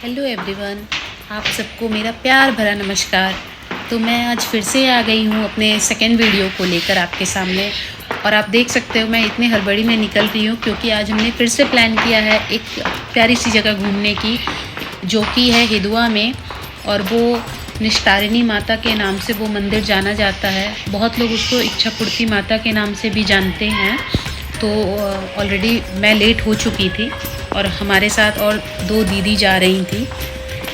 Hello everyone, आप सबको मेरा प्यार भरा नमस्कार। तो मैं आज फिर से आ गई हूँ अपने सेकंड वीडियो को लेकर आपके सामने। और आप देख सकते हो मैं इतनी हड़बड़ी में निकल रही हूँ क्योंकि आज हमने फिर से प्लान किया है एक प्यारी सी जगह घूमने की, जो कि है हिदुआ में। और वो निस्तारिणी माता के नाम से वो मंदिर जाना जाता है। बहुत लोग उसको इच्छापूर्ति माता के नाम से भी जानते हैं। तो ऑलरेडी मैं लेट हो चुकी थी और हमारे साथ और दो दीदी जा रही थी।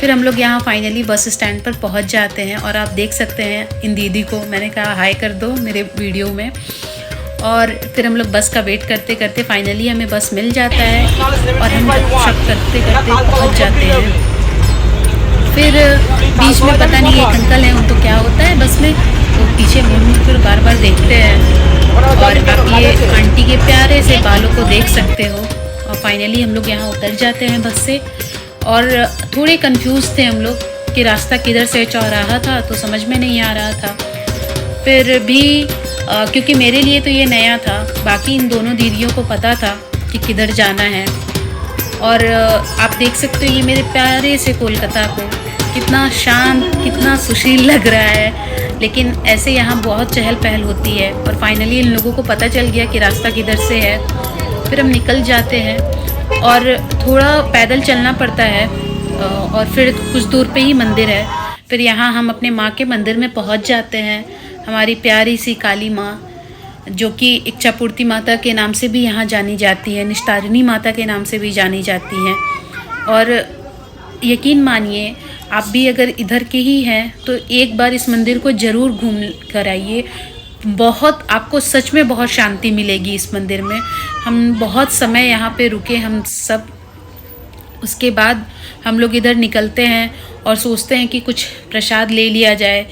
फिर हम लोग यहाँ फाइनली बस स्टैंड पर पहुँच जाते हैं और आप देख सकते हैं इन दीदी को मैंने कहा हाय कर दो मेरे वीडियो में। और फिर हम लोग बस का वेट करते करते फाइनली हमें बस मिल जाता है और हम सब करते करते पहुँच जाते हैं। फिर बीच में पता नहीं एक अंकल हैं, उनको क्या होता है बस में, तो पीछे मुड़ कर बार बार देखते हैं। और आप ये आंटी के प्यारे से बालों को देख सकते हो। और फाइनली हम लोग यहाँ उतर जाते हैं बस से। और थोड़े कंफ्यूज थे हम लोग कि रास्ता किधर से चौराहा था, तो समझ में नहीं आ रहा था। फिर भी क्योंकि मेरे लिए तो ये नया था, बाकी इन दोनों दीदियों को पता था कि किधर जाना है। और आप देख सकते हो ये मेरे प्यारे से कोलकाता को कितना शांत, कितना सुशील लग रहा है। लेकिन ऐसे यहाँ बहुत चहल पहल होती है। और फाइनली इन लोगों को पता चल गया कि रास्ता किधर से है। फिर हम निकल जाते हैं और थोड़ा पैदल चलना पड़ता है और फिर कुछ दूर पे ही मंदिर है। फिर यहाँ हम अपने माँ के मंदिर में पहुँच जाते हैं। हमारी प्यारी सी काली माँ, जो कि इच्छापूर्ति माता के नाम से भी यहाँ जानी जाती है, निस्तारिणी माता के नाम से भी जानी जाती हैं। और यकीन मानिए आप भी अगर इधर के ही हैं तो एक बार इस मंदिर को ज़रूर घूम कर आइए। बहुत आपको सच में बहुत शांति मिलेगी इस मंदिर में। हम बहुत समय यहाँ पे रुके हम सब। उसके बाद हम लोग इधर निकलते हैं और सोचते हैं कि कुछ प्रसाद ले लिया जाए।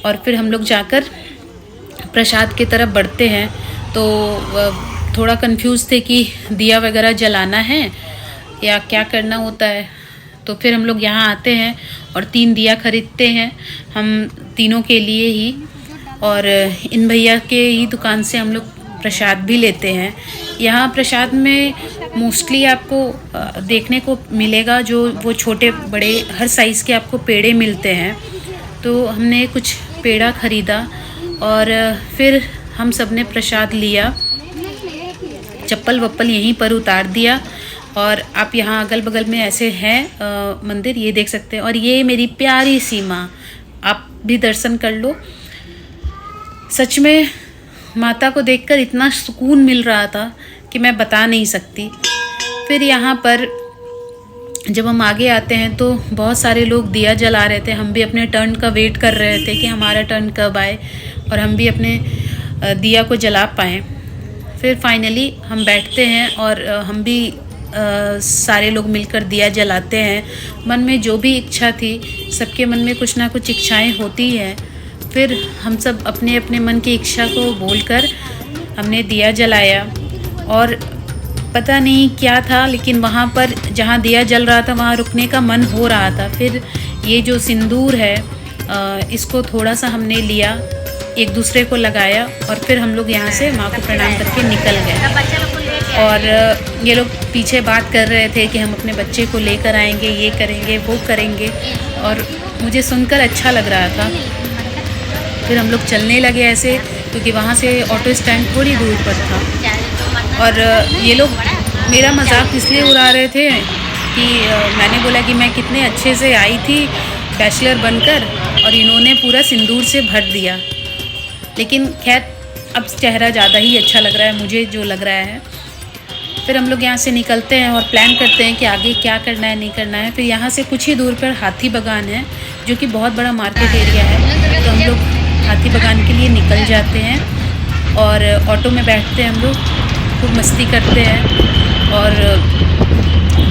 और फिर हम लोग जाकर प्रसाद की तरफ बढ़ते हैं। तो थोड़ा कंफ्यूज थे कि दिया वगैरह जलाना है या क्या करना होता है। तो फिर हम लोग यहाँ आते हैं और 3 दिया खरीदते हैं हम तीनों के लिए ही। और इन भैया के ही दुकान से हम लोग प्रसाद भी लेते हैं। यहाँ प्रसाद में मोस्टली आपको देखने को मिलेगा जो वो छोटे बड़े हर साइज़ के आपको पेड़े मिलते हैं। तो हमने कुछ पेड़ा ख़रीदा और फिर हम सब ने प्रसाद लिया, चप्पल वप्पल यहीं पर उतार दिया। और आप यहाँ अगल बगल में ऐसे हैं मंदिर, ये देख सकते हैं। और ये मेरी प्यारी सी माँ, आप भी दर्शन कर लो। सच में माता को देखकर इतना सुकून मिल रहा था कि मैं बता नहीं सकती। फिर यहाँ पर जब हम आगे आते हैं तो बहुत सारे लोग दिया जला रहे थे। हम भी अपने टर्न का वेट कर रहे थे कि हमारा टर्न कब आए और हम भी अपने दिया को जला पाएँ। फिर फाइनली हम बैठते हैं और हम भी सारे लोग मिलकर दिया जलाते हैं। मन में जो भी इच्छा थी, सबके मन में कुछ ना कुछ इच्छाएं होती हैं। फिर हम सब अपने अपने मन की इच्छा को बोलकर हमने दिया जलाया। और पता नहीं क्या था, लेकिन वहाँ पर जहाँ दिया जल रहा था वहाँ रुकने का मन हो रहा था। फिर ये जो सिंदूर है इसको थोड़ा सा हमने लिया, एक दूसरे को लगाया और फिर हम लोग यहाँ से माँ को प्रणाम करके निकल गए। और ये लोग पीछे बात कर रहे थे कि हम अपने बच्चे को लेकर आएंगे, ये करेंगे, वो करेंगे। और मुझे सुनकर अच्छा लग रहा था। फिर हम लोग चलने लगे ऐसे, क्योंकि वहाँ से ऑटो स्टैंड थोड़ी दूर पर था। और ये लोग मेरा मजाक इसलिए उड़ा रहे थे कि मैंने बोला कि मैं कितने अच्छे से आई थी बैचलर बनकर और इन्होंने पूरा सिंदूर से भर दिया। लेकिन खैर अब चेहरा ज़्यादा ही अच्छा लग रहा है मुझे, जो लग रहा है। फिर हम लोग यहाँ से निकलते हैं और प्लान करते हैं कि आगे क्या करना है, नहीं करना है। फिर यहाँ से कुछ ही दूर पर हाथी बागान है, जो कि बहुत बड़ा मार्केट एरिया है। तो हम लोग हाथी बागान के लिए निकल जाते हैं और ऑटो में बैठते हैं हम लोग, खूब मस्ती करते हैं और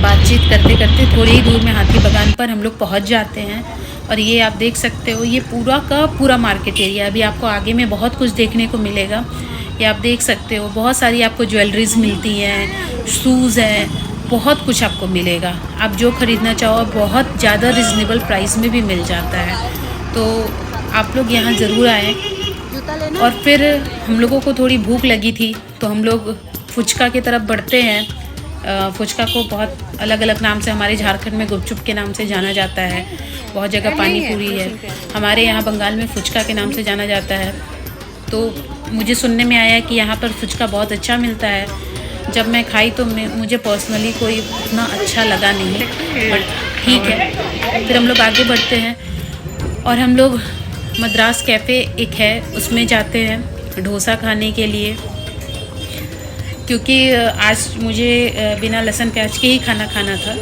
बातचीत करते करते थोड़ी ही दूर में हाथी बागान पर हम लोग पहुँच जाते हैं। और ये आप देख सकते हो ये पूरा का पूरा मार्केट एरिया। अभी आपको आगे में बहुत कुछ देखने को मिलेगा। ये आप देख सकते हो बहुत सारी आपको ज्वेलरीज मिलती हैं, शूज़ हैं, बहुत कुछ आपको मिलेगा। आप जो ख़रीदना चाहो बहुत ज़्यादा रिजनेबल प्राइस में भी मिल जाता है। तो आप लोग यहाँ ज़रूर आएँ। और फिर हम लोगों को थोड़ी भूख लगी थी तो हम लोग फुचका की तरफ बढ़ते हैं। फुचका को बहुत अलग अलग नाम से, हमारे झारखंड में गुपचुप के नाम से जाना जाता है, बहुत जगह पानी पूरी है, हमारे यहाँ बंगाल में फुचका के नाम से जाना जाता है। तो मुझे सुनने में आया कि यहाँ पर फुचका बहुत अच्छा मिलता है। जब मैं खाई तो मुझे पर्सनली कोई उतना अच्छा लगा नहीं, बट ठीक है। फिर हम लोग आगे बढ़ते हैं और हम लोग मद्रास कैफ़े एक है उसमें जाते हैं डोसा खाने के लिए, क्योंकि आज मुझे बिना लहसुन प्याज के ही खाना खाना था।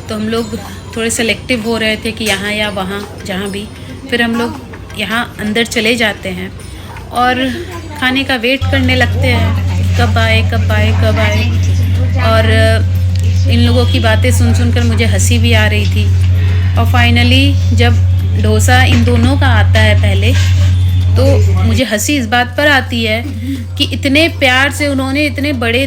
तो हम लोग थोड़े सेलेक्टिव हो रहे थे कि यहाँ या वहाँ जहाँ भी। फिर हम लोग यहाँ अंदर चले जाते हैं और खाने का वेट करने लगते हैं, कब आए कब आए कब आए। और इन लोगों की बातें सुन सुनकर मुझे हंसी भी आ रही थी। और फाइनली जब डोसा इन दोनों का आता है पहले, तो मुझे हंसी इस बात पर आती है कि इतने प्यार से उन्होंने इतने बड़े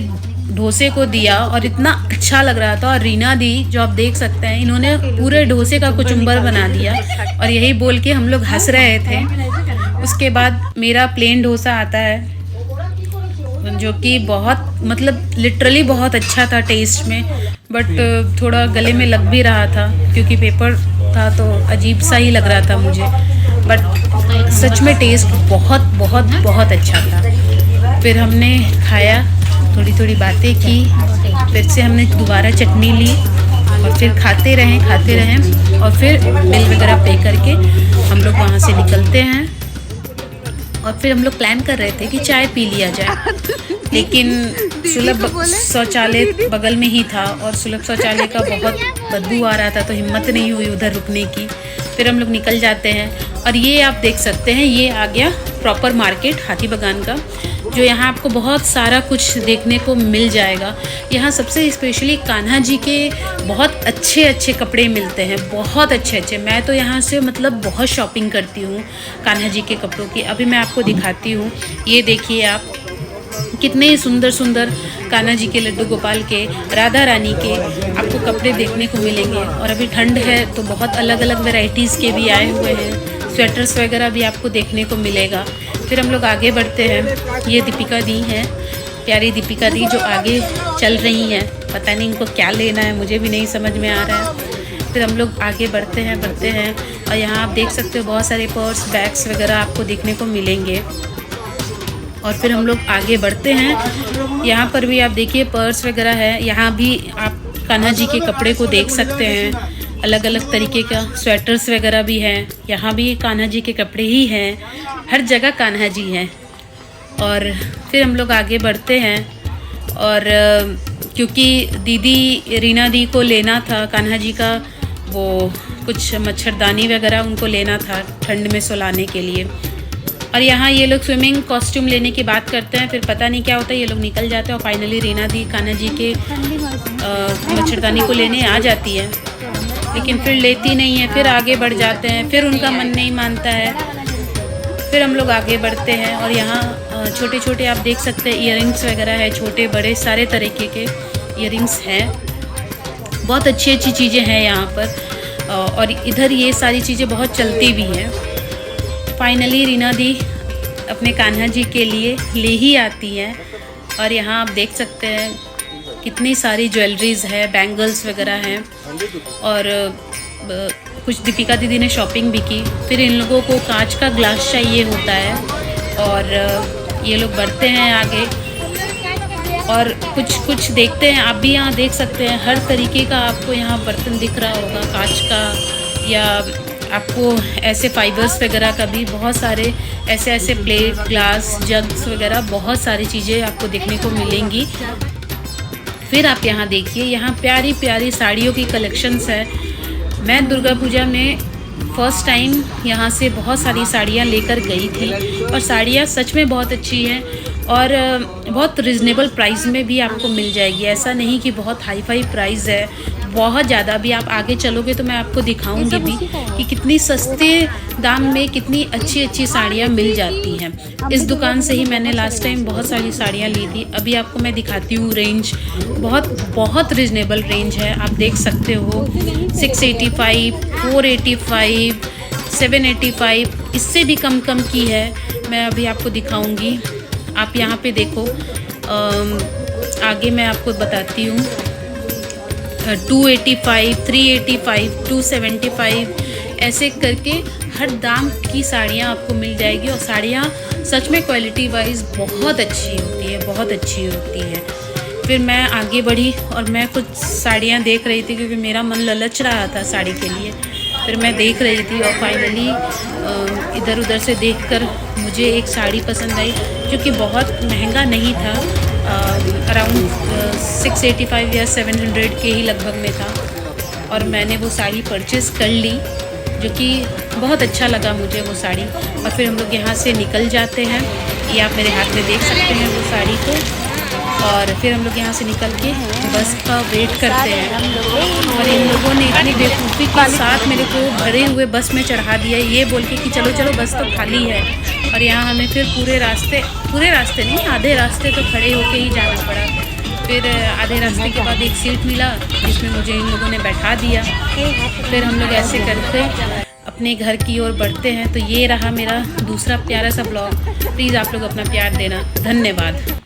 डोसे को दिया और इतना अच्छा लग रहा था। और रीना दी जो आप देख सकते हैं, इन्होंने पूरे डोसे का कुचुम्बर बना दिया और यही बोल के हम लोग हंस रहे थे। उसके बाद मेरा प्लेन डोसा आता है, जो कि बहुत मतलब लिटरली बहुत अच्छा था टेस्ट में, बट थोड़ा गले में लग भी रहा था क्योंकि पेपर था तो अजीब सा ही लग रहा था मुझे, बट सच में टेस्ट बहुत बहुत बहुत अच्छा था। फिर हमने खाया, थोड़ी थोड़ी बातें की, फिर से हमने दोबारा चटनी ली और फिर खाते रहें और फिर बिल वगैरह पे करके हम लोग वहाँ से निकलते हैं। और फिर हम लोग प्लान कर रहे थे कि चाय पी लिया जाए, लेकिन सुलभ शौचालय बगल में ही था और सुलभ शौचालय का बहुत बदबू आ रहा था, तो हिम्मत नहीं हुई उधर रुकने की। फिर हम लोग निकल जाते हैं और ये आप देख सकते हैं, ये आ गया प्रॉपर मार्केट हाथीबागान का, जो यहाँ आपको बहुत सारा कुछ देखने को मिल जाएगा। यहाँ सबसे स्पेशली कान्हा जी के बहुत अच्छे अच्छे कपड़े मिलते हैं, बहुत अच्छे अच्छे। मैं तो यहाँ से मतलब बहुत शॉपिंग करती हूँ कान्हा जी के कपड़ों की। अभी मैं आपको दिखाती हूँ, ये देखिए आप, कितने सुंदर सुंदर कान्हा जी के, लड्डू गोपाल के, राधा रानी के आपको कपड़े देखने को मिलेंगे। और अभी ठंड है तो बहुत अलग अलग वैरायटीज़ के भी आए हुए हैं, स्वेटर्स वगैरह भी आपको देखने को मिलेगा। फिर हम लोग आगे बढ़ते हैं। ये दीपिका दी हैं, प्यारी दीपिका दी जो आगे चल रही हैं, पता नहीं इनको क्या लेना है, मुझे भी नहीं समझ में आ रहा है। फिर हम लोग आगे बढ़ते हैं और यहाँ आप देख सकते हो बहुत सारे पर्स, बैग्स वगैरह आपको देखने को मिलेंगे। और फिर हम लोग आगे बढ़ते हैं, यहाँ पर भी आप देखिए पर्स वगैरह है। यहाँ भी आप कान्हा जी के कपड़े को देख सकते हैं, अलग अलग तरीके का स्वेटर्स वगैरह भी हैं। यहाँ भी कान्हा जी के कपड़े ही हैं, हर जगह कान्हा जी हैं। और फिर हम लोग आगे बढ़ते हैं और क्योंकि दीदी रीना दी को लेना था कान्हा जी का, वो कुछ मच्छरदानी वगैरह उनको लेना था ठंड में सुलाने के लिए। और यहाँ ये लोग स्विमिंग कॉस्ट्यूम लेने की बात करते हैं, फिर पता नहीं क्या होता है, ये लोग निकल जाते हैं और फाइनली रीना दी कान्हा जी के मच्छरदानी को लेने आ जाती है, लेकिन फिर लेती नहीं है। फिर आगे बढ़ जाते हैं, फिर उनका मन नहीं मानता है। फिर हम लोग आगे बढ़ते हैं और यहाँ छोटे छोटे आप देख सकते हैं इयररिंग्स वगैरह है, छोटे बड़े सारे तरीके के इयररिंग्स हैं, बहुत अच्छी अच्छी चीज़ें हैं यहाँ पर। और इधर ये सारी चीज़ें बहुत चलती भी हैं। फाइनली रीना दी अपने कान्हा जी के लिए ले ही आती हैं और यहाँ आप देख सकते हैं कितनी सारी ज्वेलरीज़ है, बैंगल्स वगैरह हैं। और कुछ दीपिका दीदी ने शॉपिंग भी की। फिर इन लोगों को कांच का ग्लास चाहिए होता है और ये लोग बढ़ते हैं आगे और कुछ देखते हैं। आप भी यहाँ देख सकते हैं हर तरीके का आपको यहाँ बर्तन दिख रहा होगा, कांच का या आपको ऐसे फाइबर्स वगैरह का भी, बहुत सारे ऐसे प्लेट, ग्लास, जग्स वगैरह बहुत सारी चीज़ें आपको देखने को मिलेंगी। फिर आप यहाँ देखिए, यहाँ प्यारी प्यारी साड़ियों की कलेक्शंस है। मैं दुर्गा पूजा में फ़र्स्ट टाइम यहाँ से बहुत सारी साड़ियाँ लेकर गई थी और साड़ियाँ सच में बहुत अच्छी हैं और बहुत रिजनेबल प्राइस में भी आपको मिल जाएगी। ऐसा नहीं कि बहुत हाई फाई प्राइस है, बहुत ज़्यादा। भी आप आगे चलोगे तो मैं आपको दिखाऊंगी भी कि कितनी सस्ते दाम में कितनी अच्छी अच्छी साड़ियाँ मिल जाती हैं। इस दुकान से ही मैंने लास्ट टाइम बहुत सारी साड़ियाँ ली थी। अभी आपको मैं दिखाती हूँ रेंज, बहुत रिजनेबल रेंज है। आप देख सकते हो 685, 485, 785, इससे भी कम की है। मैं अभी आपको दिखाऊंगी। आप यहाँ पे देखो आगे मैं आपको बताती हूँ। 285, 385, 275 ऐसे करके हर दाम की साड़ियाँ आपको मिल जाएगी। और साड़ियाँ सच में क्वालिटी वाइज बहुत अच्छी होती है, बहुत अच्छी होती है। फिर मैं आगे बढ़ी और मैं कुछ साड़ियाँ देख रही थी क्योंकि मेरा मन ललच रहा था साड़ी के लिए। फिर मैं देख रही थी और फाइनली इधर उधर से देखकर मुझे एक साड़ी पसंद आई जो कि बहुत महंगा नहीं था, अराउंड 685 या 700 के ही लगभग में था। और मैंने वो साड़ी परचेज़ कर ली, जो कि बहुत अच्छा लगा मुझे वो साड़ी। और फिर हम लोग यहाँ से निकल जाते हैं, ये आप मेरे हाथ में देख सकते हैं वो साड़ी को। और फिर हम लोग यहाँ से निकल के बस का वेट करते हैं। और इन लोगों ने इतनी बेवकूफ़ी के साथ मेरे को भरे हुए बस में चढ़ा दिया, ये बोल के कि चलो चलो बस तो खाली है। और यहाँ हमें फिर पूरे रास्ते नहीं, आधे रास्ते तो खड़े होके ही जाना पड़ा। फिर आधे रास्ते के बाद एक सीट मिला जिसमें मुझे इन लोगों ने बैठा दिया। फिर हम लोग ऐसे करके अपने घर की ओर बढ़ते हैं। तो ये रहा मेरा दूसरा प्यारा सा ब्लॉग। प्लीज़ आप लोग अपना प्यार देना। धन्यवाद।